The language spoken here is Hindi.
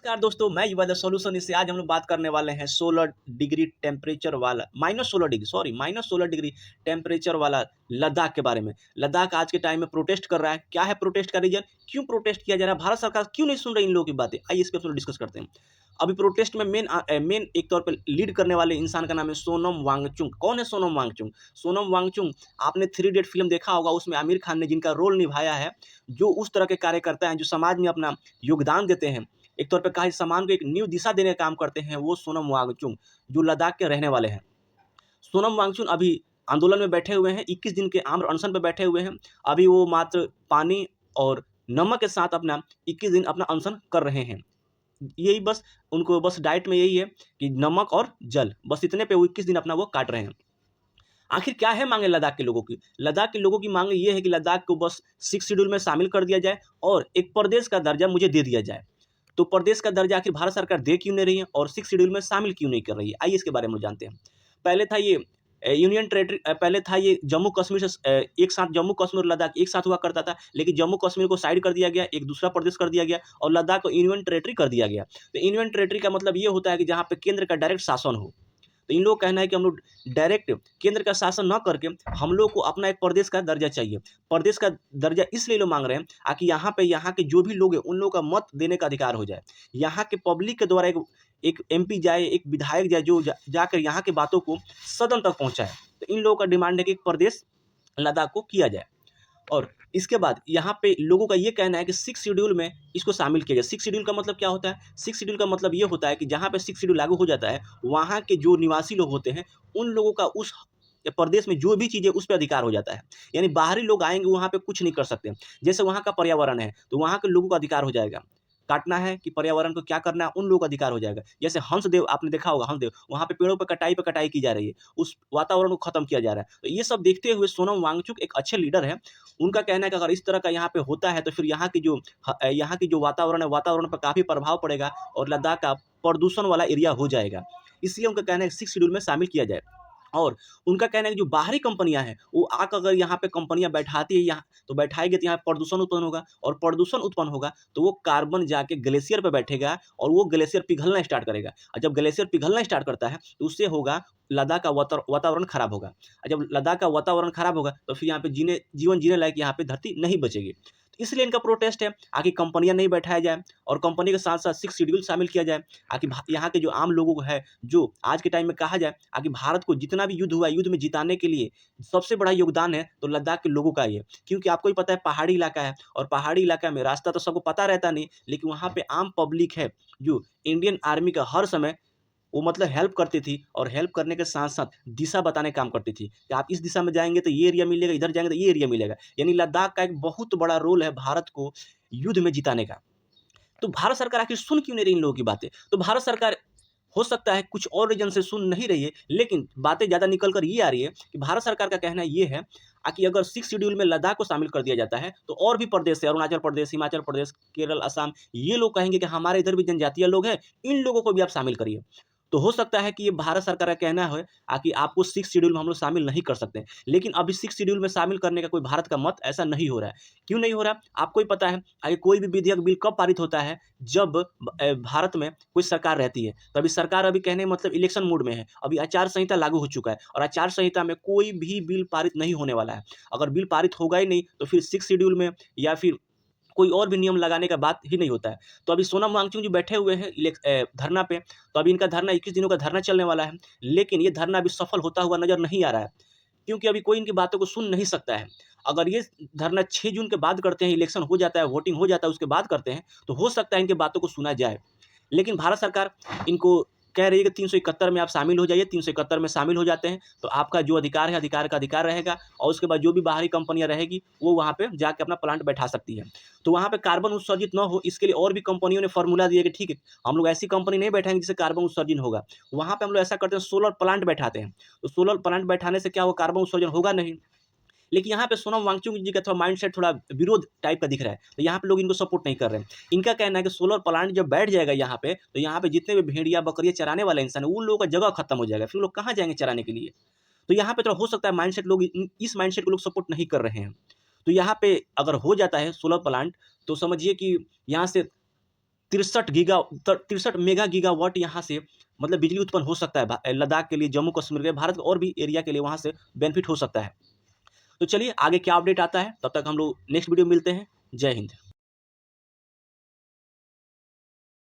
नमस्कार दोस्तों, मैं युवा द सॉल्यूशन। इससे आज हम लोग बात करने वाले हैं 16 डिग्री टेम्परेचर वाला -16 डिग्री टेम्परेचर वाला लद्दाख के बारे में। लद्दाख आज के टाइम में प्रोटेस्ट कर रहा है। क्या है प्रोटेस्ट का रीजन? क्यों प्रोटेस्ट किया जा रहा है? भारत सरकार क्यों नहीं सुन रही इन लोगों की बातें? आइए इस पे डिस्कस करते हैं। अभी प्रोटेस्ट में मेन एक तौर पे लीड करने वाले इंसान का नाम है सोनम वांगचुक। कौन है सोनम वांगचुक? सोनम वांगचुक, आपने थ्री इडियट फिल्म देखा होगा, उसमें आमिर खान ने जिनका रोल निभाया है, जो उस तरह के कार्यकर्ता हैं जो समाज में अपना योगदान देते हैं, एक तौर पे कहा समाज को एक न्यू दिशा देने का काम करते हैं, वो सोनम वांगचुक जो लद्दाख के रहने वाले हैं। सोनम वांगचुक अभी आंदोलन में बैठे हुए हैं, 21 दिन के आम्र अनशन पे बैठे हुए हैं। अभी वो मात्र पानी और नमक के साथ अपना 21 दिन अपना अनशन कर रहे हैं। यही बस उनको बस डाइट में यही है कि नमक और जल, बस इतने पे वो 21 दिन अपना वो काट रहे हैं। आखिर क्या है मांगे लद्दाख के लोगों की? लद्दाख के लोगों की मांग ये है कि लद्दाख को बस 6 शेड्यूल में शामिल कर दिया जाए और एक प्रदेश का दर्जा मुझे दे दिया जाए। तो प्रदेश का दर्जा आखिर भारत सरकार दे क्यों नहीं रही है और 6 शेड्यूल में शामिल क्यों नहीं कर रही है? आइए इसके बारे में जानते हैं। पहले था ये यूनियन टेरिटरी, पहले था ये जम्मू कश्मीर से एक साथ जम्मू कश्मीर और लद्दाख एक साथ हुआ करता था, लेकिन जम्मू कश्मीर को साइड कर दिया गया, एक दूसरा प्रदेश कर दिया गया और लद्दाख को यूनियन टेरिटरी कर दिया गया। तो यूनियन टेरिटरी का मतलब ये होता है कि जहाँ पे केंद्र का डायरेक्ट शासन हो। तो इन लोगों का कहना है कि हम लोग डायरेक्ट केंद्र का शासन न करके हम लोग को अपना एक प्रदेश का दर्जा चाहिए। प्रदेश का दर्जा इसलिए लोग मांग रहे हैं ताकि यहाँ के जो भी लोग हैं उन लोगों का मत देने का अधिकार हो जाए। यहाँ के पब्लिक के द्वारा एक एक एमपी जाए, एक विधायक जाए, जो जाकर यहाँ की बातों को सदन तक पहुँचाए। तो इन लोगों का डिमांड है कि एक प्रदेश लद्दाख को किया जाए। और इसके बाद यहाँ पे लोगों का ये कहना है कि 6 शेड्यूल में इसको शामिल किया जाए। 6 शेड्यूल का मतलब क्या होता है? 6 शेड्यूल का मतलब ये होता है कि जहाँ पे 6 शेड्यूल लागू हो जाता है, वहाँ के जो निवासी लोग होते हैं, उन लोगों का उस प्रदेश में जो भी चीज़ है, उस पे अधिकार हो जाता है। यानी बाहरी लोग आएँगे, वहाँ पे कुछ नहीं कर सकते। जैसे वहाँ का पर्यावरण है, तो वहाँ के लोगों का अधिकार हो जाएगा। काटना है कि पर्यावरण को क्या करना है, उन लोगों का अधिकार हो जाएगा। जैसे हंसदेव, आपने देखा होगा हंसदेव, वहाँ पे पेड़ों पे कटाई की जा रही है, उस वातावरण को खत्म किया जा रहा है। तो ये सब देखते हुए सोनम वांगचुक एक अच्छे लीडर हैं। उनका कहना है कि अगर इस तरह का यहाँ पे होता है, तो फिर यहाँ की जो वातावरण है, वातावरण पर काफ़ी प्रभाव पड़ेगा और लद्दाख का प्रदूषण वाला एरिया हो जाएगा। इसलिए उनका कहना है कि 6 शेड्यूल में शामिल किया जाए। और उनका कहना है कि जो बाहरी कंपनियाँ हैं, वो आकर अगर यहाँ पे कंपनियाँ बैठाती है यहाँ, तो बैठाएगी तो यहाँ प्रदूषण उत्पन्न होगा और प्रदूषण उत्पन्न होगा तो वो कार्बन जाके ग्लेशियर पे बैठेगा और वो ग्लेशियर पिघलना स्टार्ट करेगा। और जब ग्लेशियर पिघलना स्टार्ट करता है, तो उससे होगा लद्दाख का वातावरण खराब होगा। और जब लद्दाख का वातावरण खराब होगा, तो फिर यहाँ पे जीवन जीने लायक यहाँ पे धरती नहीं बचेगी। तो इसलिए इनका प्रोटेस्ट है, आकि कंपनियाँ नहीं बैठाया जाए और कंपनी के साथ-साथ 6 शेड्यूल शामिल किया जाए, आकि यहाँ के जो आम लोगों को है, जो आज के टाइम में कहा जाए, आकि भारत को जितना भी युद्ध हुआ, युद्ध में जिताने के लिए सबसे बड़ा योगदान है तो लद्दाख के लोगों का ही है। क्योंकि आपको ही पता है पहाड़ी इलाका है और पहाड़ी इलाका में रास्ता तो सबको पता रहता नहीं, लेकिन वहाँ पे आम पब्लिक है जो इंडियन आर्मी का हर समय वो मतलब हेल्प करती थी और हेल्प करने के साथ-साथ दिशा बताने का काम करती थी कि आप इस दिशा में जाएँगे तो ये एरिया मिलेगा, इधर जाएँगे तो ये एरिया मिलेगा। यानी लद्दाख का एक बहुत बड़ा रोल है भारत को युद्ध में जिताने का। तो भारत सरकार आखिर सुन क्यों नहीं रही इन लोगों की बातें? तो भारत सरकार हो सकता है कुछ और रीज़न से सुन नहीं रही है, लेकिन बातें ज़्यादा निकल कर ये आ रही है कि भारत सरकार का कहना ये है कि अगर 6 शेड्यूल में लद्दाख को शामिल कर दिया जाता है, तो और भी प्रदेश है, अरुणाचल प्रदेश, हिमाचल प्रदेश, केरल, असम, ये लोग कहेंगे कि हमारे इधर भी जनजातीय लोग हैं, इन लोगों को भी आप शामिल करिए। तो हो सकता है कि ये भारत सरकार का कहना है कि आपको 6 शेड्यूल में हम लोग शामिल नहीं कर सकते। लेकिन अभी 6 शेड्यूल में शामिल करने का कोई भारत का मत ऐसा नहीं हो रहा है। क्यों नहीं हो रहा? आपको ही पता है, कोई भी विधेयक बिल कब पारित होता है? जब भारत में कोई सरकार रहती है। तो अभी सरकार अभी कहने का मतलब इलेक्शन मोड में है। अभी आचार संहिता लागू हो चुका है और आचार संहिता में कोई भी बिल पारित नहीं होने वाला है। अगर बिल पारित होगा ही नहीं, तो फिर 6 शेड्यूल में या फिर कोई और भी नियम लगाने का बात ही नहीं होता है। तो अभी सोनम वांगचुक जी बैठे हुए हैं धरना पे, तो अभी इनका धरना 21 दिनों का धरना चलने वाला है, लेकिन ये धरना अभी सफल होता हुआ नज़र नहीं आ रहा है, क्योंकि अभी कोई इनकी बातों को सुन नहीं सकता है। अगर ये धरना 6 जून के बाद करते हैं, इलेक्शन हो जाता है, वोटिंग हो जाता है, उसके बाद करते हैं, तो हो सकता है इनकी बातों को सुना जाए। लेकिन भारत सरकार इनको कह रही है कि 371 में आप शामिल हो जाइए, 371 में शामिल हो जाते हैं, तो आपका जो अधिकार है, अधिकार का अधिकार रहेगा और उसके बाद जो भी बाहरी कंपनियाँ रहेगी, वो वहाँ पे जाके अपना प्लांट बैठा सकती है। तो वहाँ पे कार्बन उत्सर्जित ना हो, इसके लिए और भी कंपनियों ने फ़ॉर्मूला दिया कि ठीक है, हम लोग ऐसी कंपनी नहीं बैठाएँगे जिससे कार्बन उत्सर्जन होगा। वहाँ पे हम लोग ऐसा करते हैं, सोलर प्लांट बैठाते हैं। तो सोलर प्लांट बैठाने से क्या होगा, कार्बन उत्सर्जन होगा नहीं। लेकिन यहाँ पे सोनम वांगचुक जी का थोड़ा माइंडसेट थोड़ा विरोध टाइप का दिख रहा है, तो यहाँ पे लोग इनको सपोर्ट नहीं कर रहे हैं। इनका कहना है कि सोलर प्लांट जब बैठ जाएगा यहाँ पे, तो यहाँ पे जितने भी भेड़िया, बकरियाँ चराने वाले इंसान हैं, उन लोगों का जगह खत्म हो जाएगा, फिर वो लोग कहाँ जाएँगे चराने के लिए? तो यहाँ पे थोड़ा हो सकता है माइंडसेट लोग इस माइंडसेट को लोग सपोर्ट नहीं कर रहे हैं। तो यहाँ पे अगर हो जाता है सोलर प्लांट, तो समझिए कि यहाँ से 63 मेगा गीगावाट यहाँ से मतलब बिजली उत्पन्न हो सकता है लद्दाख के लिए, जम्मू कश्मीर के, भारत के और भी एरिया के लिए वहाँ से बेनिफिट हो सकता है। तो चलिए आगे क्या अपडेट आता है, तब तक हम लोग नेक्स्ट वीडियो में मिलते हैं। जय हिंद।